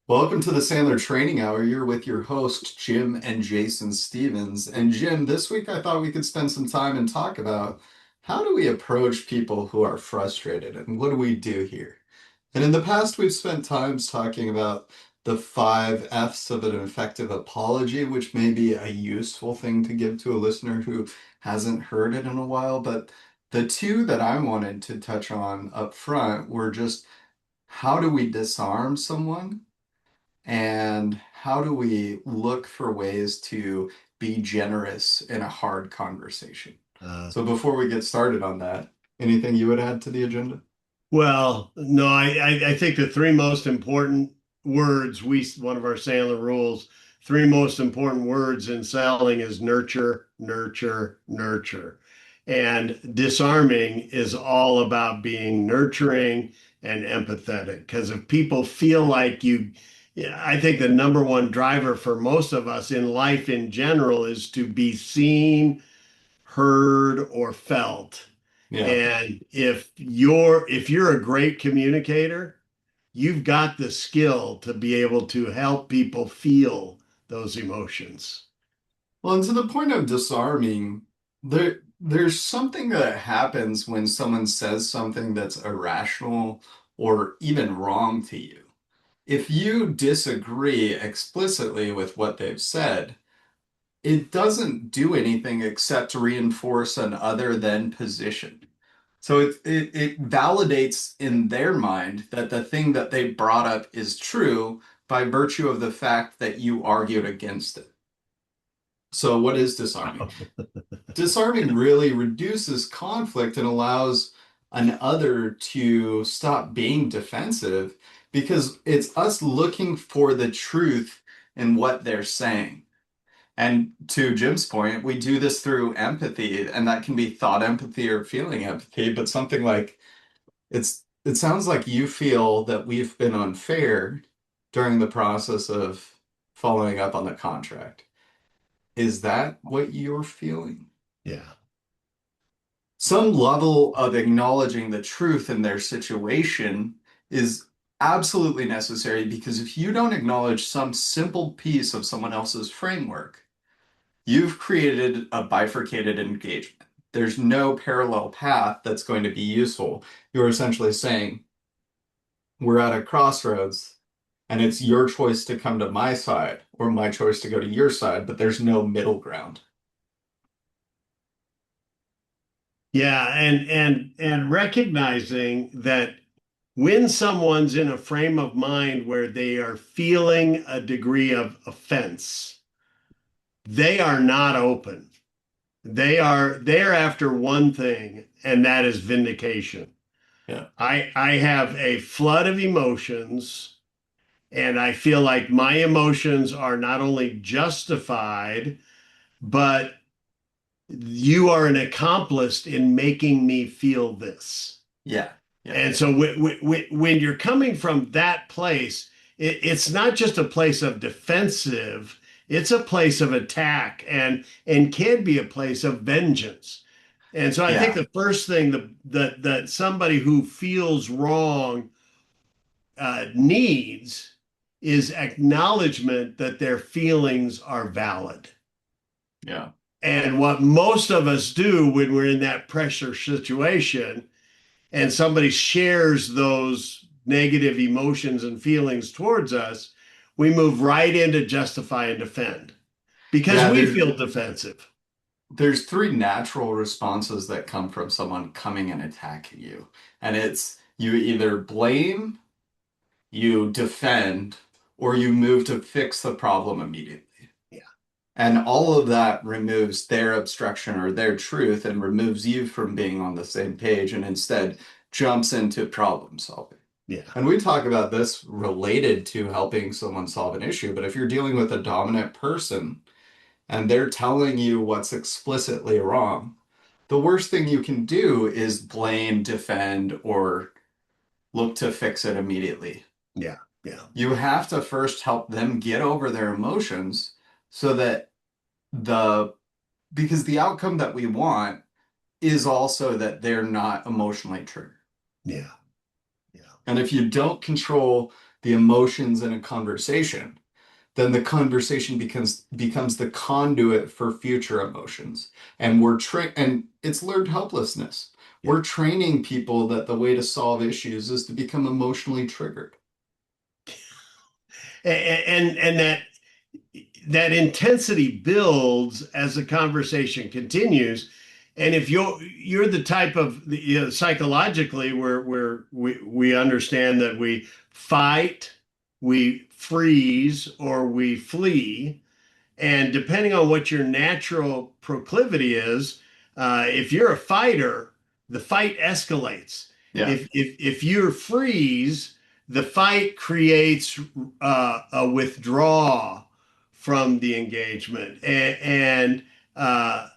Welcome to the Sandler Training Hour. You're with your host, Jim and Jason Stevens. And Jim, this week I thought we could spend some time and talk about how do we approach people who are frustrated and what do we do here? And in the past, we've spent times talking about the five F's of an effective apology, which may be a useful thing to give to a listener who hasn't heard it in a while. But the two that I wanted to touch on up front were just how do we disarm someone? And how do we look for ways to be generous in a hard conversation? Uh, So before we get started on that, anything you would add to the agenda? no, I think the three most important words, one of our Sandler rules, three most important words in selling is nurture, nurture, nurture. And disarming is all about being nurturing and empathetic. Because if people feel like yeah, I think the number one driver for most of us in life in general is to be seen, heard, or felt. Yeah. And if you're a great communicator, you've got the skill to be able to help people feel those emotions. Well, and to the point of disarming, there's something that happens when someone says something that's irrational or even wrong to you. If you disagree explicitly with what they've said, it doesn't do anything except reinforce an other than position. So it validates in their mind that the thing that they brought up is true by virtue of the fact that you argued against it. So what is disarming? Disarming really reduces conflict and allows an other to stop being defensive because it's us looking for the truth in what they're saying. And to Jim's point, we do this through empathy, and that can be thought empathy or feeling empathy, but something like it sounds like you feel that we've been unfair during the process of following up on the contract. Is that what you're feeling? Yeah. Some level of acknowledging the truth in their situation is absolutely necessary because if you don't acknowledge some simple piece of someone else's framework, you've created a bifurcated engagement. There's no parallel path that's going to be useful. You're essentially saying, we're at a crossroads, and it's your choice to come to my side or my choice to go to your side, but there's no middle ground. Yeah, and recognizing that when someone's in a frame of mind where they are feeling a degree of offense, they are not open. They're after one thing, and that is vindication. Yeah. I have a flood of emotions, and I feel like my emotions are not only justified, but you are an accomplice in making me feel this. Yeah. Yeah. And so when you're coming from that place, it's not just a place of defensive, it's a place of attack and can be a place of vengeance. And so I think Yeah. the first thing that somebody who feels wrong needs is acknowledgement that their feelings are valid. Yeah. And what most of us do when we're in that pressure situation and somebody shares those negative emotions and feelings towards us, we move right into justify and defend because Yeah. we feel defensive. There's three natural responses that come from someone coming and attacking you. And it's you either blame, you defend, or you move to fix the problem immediately. Yeah. And all of that removes their obstruction or their truth and removes you from being on the same page and instead jumps into problem solving. Yeah. And we talk about this related to helping someone solve an issue, but if you're dealing with a dominant person and they're telling you what's explicitly wrong, the worst thing you can do is blame, defend, or look to fix it immediately. Yeah. Yeah. You have to first help them get over their emotions so that the because the outcome that we want is also that they're not emotionally triggered. Yeah. Yeah. And if you don't control the emotions in a conversation, then the conversation becomes the conduit for future emotions. And it's learned helplessness. Yeah. We're training people that the way to solve issues is to become emotionally triggered. And that intensity builds as the conversation continues. And if you're the type of, psychologically, where we understand that we fight, we freeze, or we flee. And depending on what your natural proclivity is, if you're a fighter, the fight escalates. Yeah. If you freeze, the fight creates a withdraw from the engagement, and uh,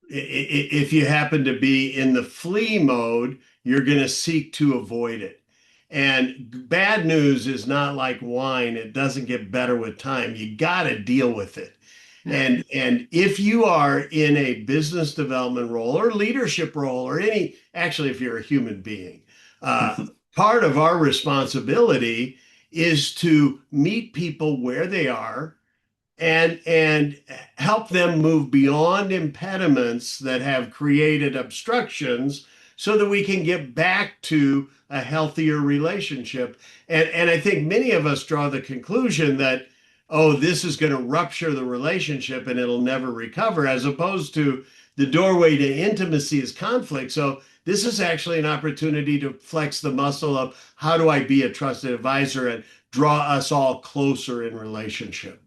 if you happen to be in the flee mode, you're going to seek to avoid it. And bad news is not like wine. It doesn't get better with time. You got to deal with it. Yeah. And if you are in a business development role or leadership role or actually, if you're a human being, uh, part of our responsibility is to meet people where they are and help them move beyond impediments that have created obstructions so that we can get back to a healthier relationship. And I think many of us draw the conclusion that, oh, this is going to rupture the relationship and it'll never recover, as opposed to the doorway to intimacy is conflict. So this is actually an opportunity to flex the muscle of how do I be a trusted advisor and draw us all closer in relationship.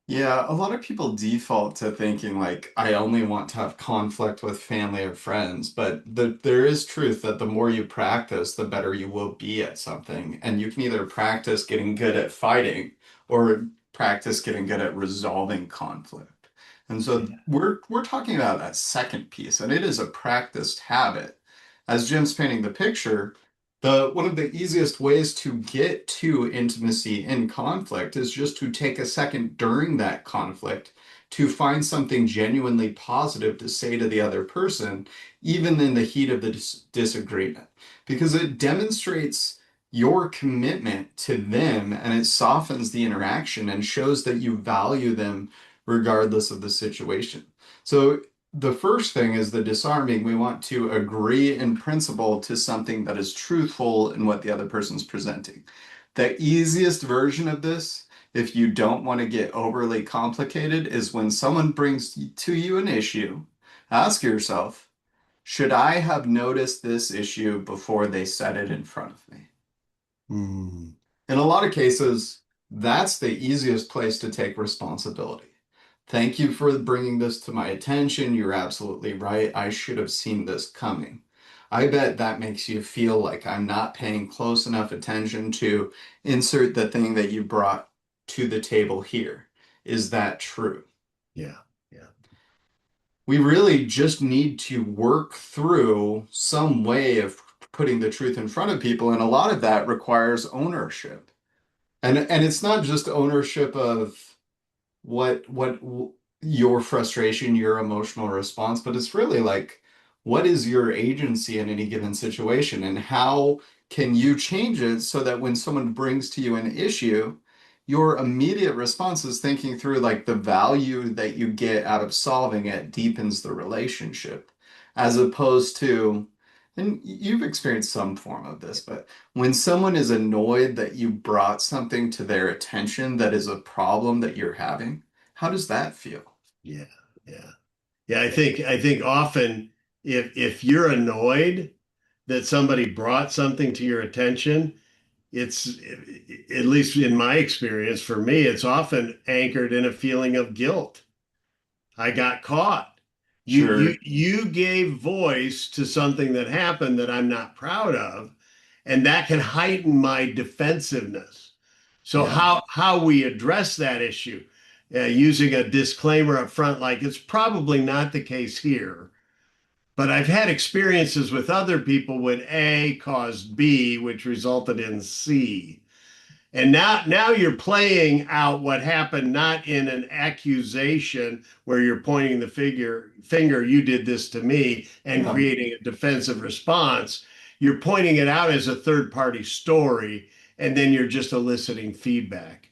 Yeah, a lot of people default to thinking like I only want to have conflict with family or friends, but there is truth that the more you practice, the better you will be at something. And you can either practice getting good at fighting or practice getting good at resolving conflict. And so we're talking about that second piece, and it is a practiced habit. As Jim's painting the picture, the one of the easiest ways to get to intimacy in conflict is just to take a second during that conflict to find something genuinely positive to say to the other person, even in the heat of the disagreement, because it demonstrates your commitment to them and it softens the interaction and shows that you value them regardless of the situation. So the first thing is the disarming. We want to agree in principle to something that is truthful in what the other person's presenting. The easiest version of this, if you don't want to get overly complicated, is when someone brings to you an issue, ask yourself, should I have noticed this issue before they said it in front of me? Mm, In a lot of cases, that's the easiest place to take responsibility. Thank you for bringing this to my attention. You're absolutely right. I should have seen this coming. I bet that makes you feel like I'm not paying close enough attention to insert the thing that you brought to the table here. Is that true? yeah, yeah, We really just need to work through some way of putting the truth in front of people, and a lot of that requires ownership. And it's not just ownership of what your frustration, your emotional response, but it's really like what is your agency in any given situation and how can you change it so that when someone brings to you an issue, your immediate response is thinking through like the value that you get out of solving it deepens the relationship as opposed to, and you've experienced some form of this, but when someone is annoyed that you brought something to their attention that is a problem that you're having, how does that feel? yeah, yeah. Yeah, I think often if you're annoyed that somebody brought something to your attention, it's, at least in my experience, for me, it's often anchored in a feeling of guilt. I got caught. Sure. You gave voice to something that happened that I'm not proud of, and that can heighten my defensiveness. So Yeah. how we address that issue, using a disclaimer up front, like it's probably not the case here, but I've had experiences with other people when A caused B, which resulted in C. And now you're playing out what happened, not in an accusation where you're pointing the finger, you did this to me, and Yeah. creating a defensive response. You're pointing it out as a third party story. and then you're just eliciting feedback.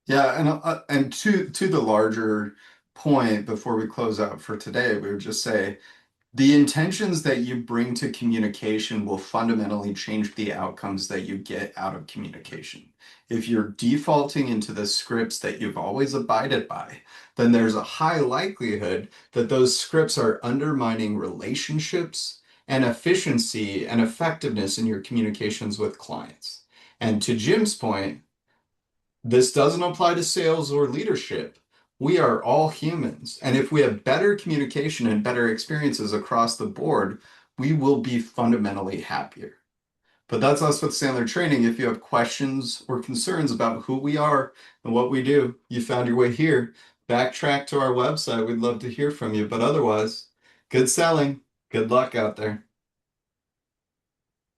Yeah, and to the larger point before we close out for today, we would just say the intentions that you bring to communication will fundamentally change the outcomes that you get out of communication. If you're defaulting into the scripts that you've always abided by, then there's a high likelihood that those scripts are undermining relationships and efficiency and effectiveness in your communications with clients. And to Jim's point, this doesn't apply to sales or leadership. We are all humans. And if we have better communication and better experiences across the board, we will be fundamentally happier. But that's us with Sandler Training. If you have questions or concerns about who we are and what we do, you found your way here. Backtrack to our website. We'd love to hear from you. But otherwise, good selling. Good luck out there.